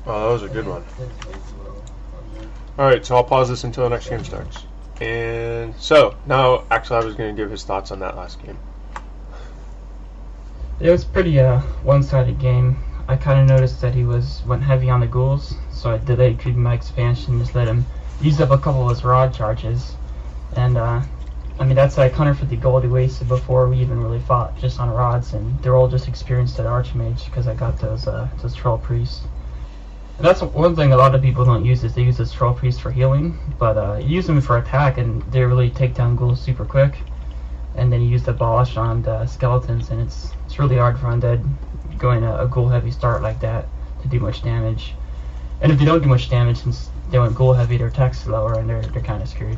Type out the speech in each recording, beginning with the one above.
Oh, that was a good one. Alright, so I'll pause this until the next game starts. And so, now Axslav is going to give his thoughts on that last game. It was pretty one-sided game. I kind of noticed that he went heavy on the ghouls, so I delayed creeping my expansion, just let him use up a couple of his rod charges. And I mean, that's like 150 gold he wasted before we even really fought, just on rods, and they're all just experienced at Archmage because I got those troll priests. And that's one thing a lot of people don't use, is they use those troll priests for healing, but you use them for attack and they really take down ghouls super quick. And then you use the abolish on the skeletons, and it's really hard for undead going a ghoul heavy start like that to do much damage. And if they don't do much damage, since they went ghoul heavy, their attack's slower and they're kind of screwed.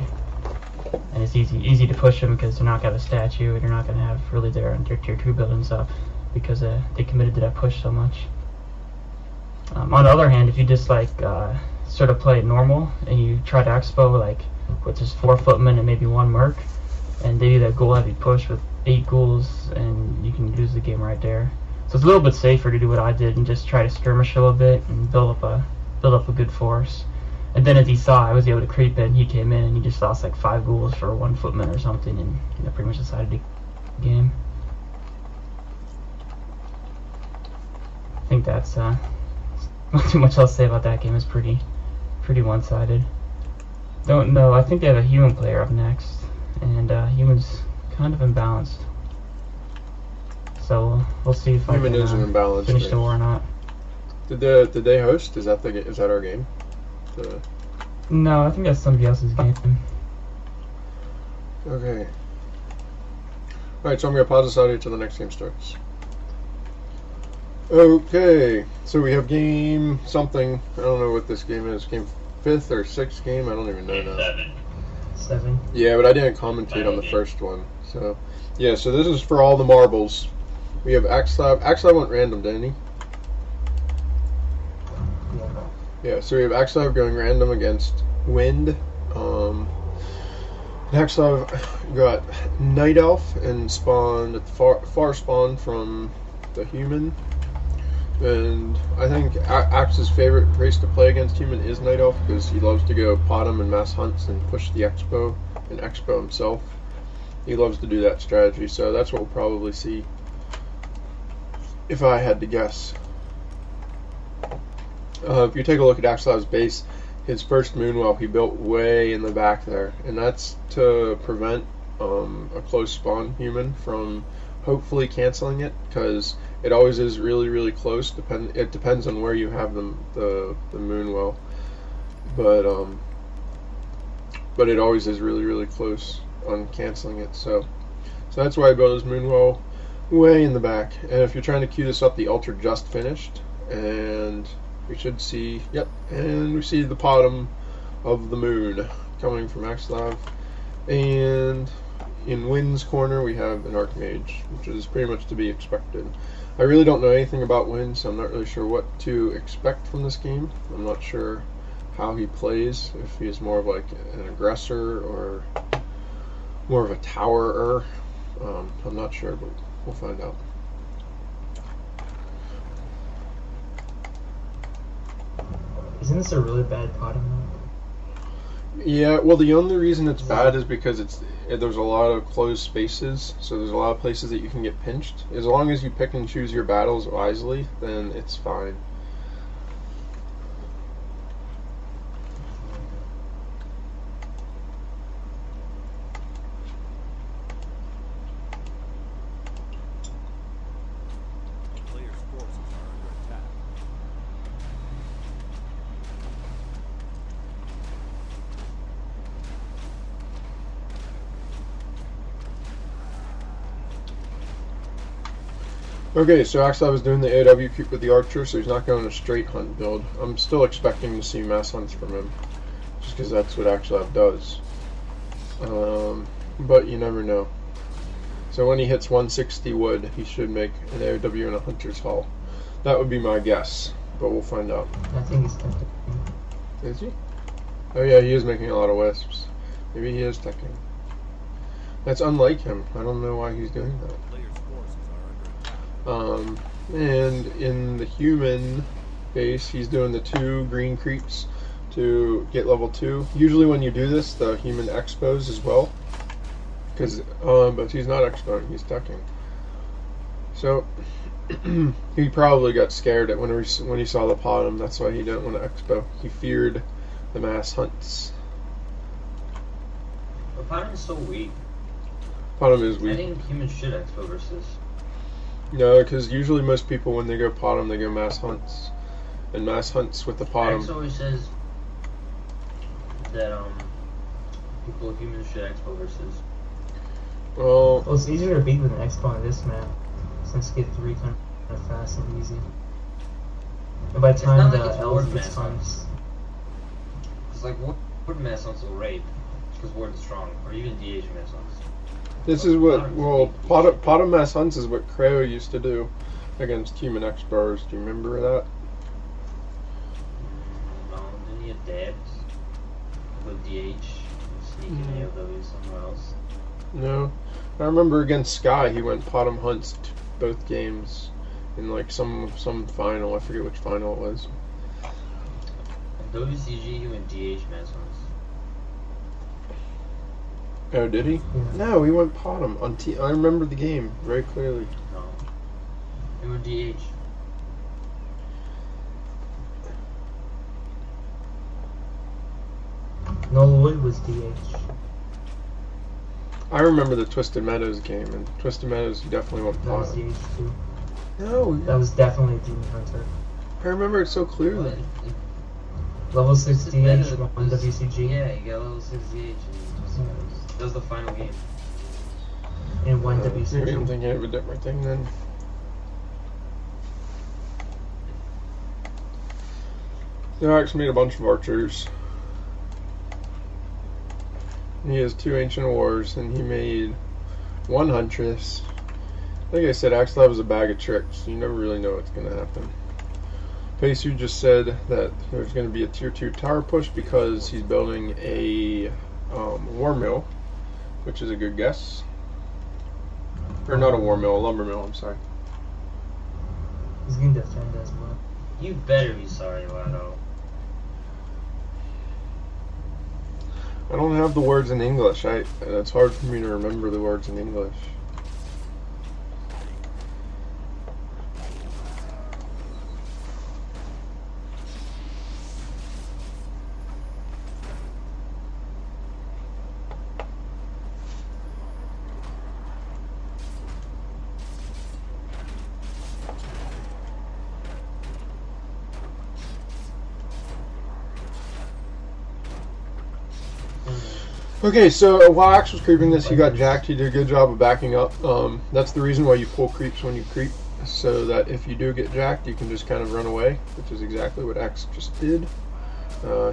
And it's easy to push them because they're not gonna have a statue, and they're not gonna have really their tier 2 buildings up because they committed to that push so much. On the other hand, if you just like sort of play it normal and you try to expo like with just 4 footmen and maybe 1 merc, and they do that ghoul heavy push with 8 ghouls, and you can lose the game right there. So it's a little bit safer to do what I did and just try to skirmish a little bit and build up a good force. And then as he saw I was able to creep in, he came in and he just lost like 5 ghouls for 1 footman or something, and pretty much decided the game. I think that's not too much else to say about that game. It's pretty one-sided. Don't know. I think they have a human player up next, and human's kind of imbalanced. So we'll see if Human I is an imbalanced finish game. the war or not. Did they host? Is that our game? No, I think that's somebody else's game. Okay. Alright, so I'm going to pause this audio until the next game starts. Okay, so we have game something. I don't know what this game is. Game 5th or 6th game? I don't even know now. 7. Yeah, but I didn't commentate on the first one. So, yeah, so this is for all the marbles. We have Axslav. Axslav went random, didn't he? Yeah, so we have Axslav going random against Wind. Axslav got Night Elf and spawned at the far spawn from the Human. And I think Axe's favorite race to play against Human is Night Elf, because he loves to go pot him in mass hunts and push the Expo and Expo himself. He loves to do that strategy, so that's what we'll probably see if I had to guess. If you take a look at Axslav's base, his first Moonwell he built way in the back there, and that's to prevent a close spawn Human from hopefully canceling it, because it always is really close. It depends on where you have the Moonwell, but it always is really close on canceling it. So that's why I built his Moonwell way in the back. And if you're trying to queue this up, the Ultra just finished, and we should see, yep, and we see the bottom of the moon coming from Axslav. And in Wind's corner we have an Archmage, which is pretty much to be expected. I really don't know anything about Wind, so I'm not really sure what to expect from this game. I'm not sure how he plays, if he's more of like an aggressor or more of a towerer. I'm not sure, but we'll find out. Isn't this a really bad bottom map? Yeah, well, the only reason it's bad is because there's a lot of closed spaces, so there's a lot of places that you can get pinched. As long as you pick and choose your battles wisely, then it's fine. Okay, so Axslav is doing the AOW creep with the Archer, so he's not going a straight hunt build. I'm still expecting to see mass hunts from him, just because that's what Axslav does. But you never know. So when he hits 160 wood, he should make an AOW and a Hunter's Haul. That would be my guess, but we'll find out. I think he's teching. Is he? Oh yeah, he is making a lot of wisps. Maybe he is teching. That's unlike him. I don't know why he's doing that. And in the Human, base. He's doing the 2 green creeps to get level 2. Usually when you do this, the human expos as well. But he's not expoing, he's ducking. So he probably got scared at when he saw the bottom. That's why he didn't want to expo. He feared the mass hunts. The bottom is so weak. Bottom is weak. I think humans should expo versus. No, because usually most people when they go bottom, they go mass hunts. And mass hunts with the bottom. X always says that humans should expo versus. Well, it's easier to beat with an expo on this map, since get 3 kind of fast and easy. And by the time the L's gets hunts. It's like ward mass hunts will rape, because ward is strong, or even DH mass hunts. this is what, well, bottom mass hunts is what Creo used to do against human explorers. Do you remember that? No, didn't he have dabs with DH and sneaking AOW somewhere else? No. I remember against Sky, he went bottom hunts both games in like some final. I forget which final it was. And WCG, he went DH mass hunts. Oh, did he? Yeah. No, he went bottom on T. I remember the game very clearly. No. He went DH. No, Lloyd was DH. I remember the Twisted Meadows game, and Twisted Meadows definitely went That was bottom. DH too. No, That was definitely a Demon Hunter. I remember it so clearly. Level 6 Twisted Meadows DH, 1 was- WCG, Yeah, he got level 6 DH. And Twisted Meadows. That was the final game. and 1 Maybe I'm WCG. thinking of a different thing then. Axe made a bunch of archers. He has 2 ancient wars, and he made 1 huntress. Like I said, Axslav is a bag of tricks. You never really know what's going to happen. Pesu just said that there's going to be a tier 2 tower push because he's building a war mill, which is a good guess. Or not a war mill, a lumber mill, I'm sorry. He's going to defend as well. You better be sorry, Lado. I don't have the words in English. It's hard for me to remember the words in English. Okay, so while Axe was creeping this, he got jacked. He did a good job of backing up. That's the reason why you pull creeps when you creep, so that if you do get jacked, you can just kind of run away, which is exactly what Axe just did.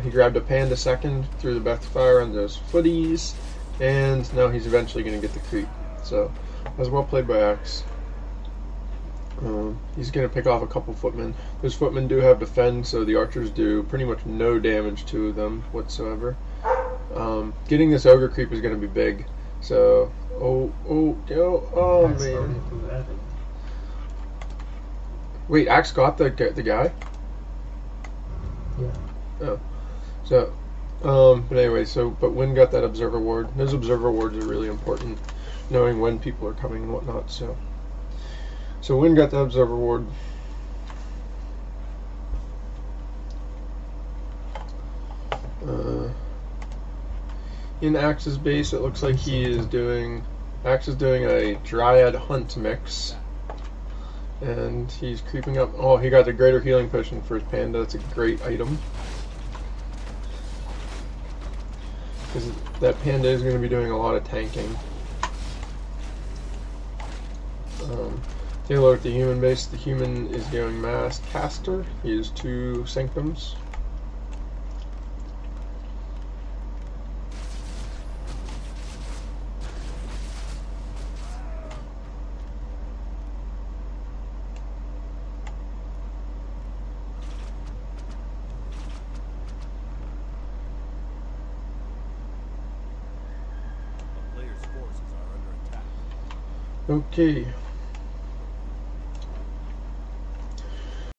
He grabbed a panda second, threw the backfire on those footies, and now he's eventually going to get the creep. So, that was well played by Axe. He's going to pick off a couple footmen. Those footmen do have defend, so the archers do pretty much no damage to them whatsoever. Getting this ogre creep is going to be big. So, oh man. Wait, Axe got the guy? Yeah. Oh. So, but anyway, but Wynn got that observer ward. Those observer wards are really important, knowing when people are coming and whatnot, so Wynn got the observer ward. In Axe's base, it looks like Axe is doing a Dryad Hunt mix. And he's creeping up. Oh, he got the greater healing potion for his panda. That's a great item. Because that panda is going to be doing a lot of tanking. Take a look at the human base. The human is going mass caster. He has 2 sanctums. Okay.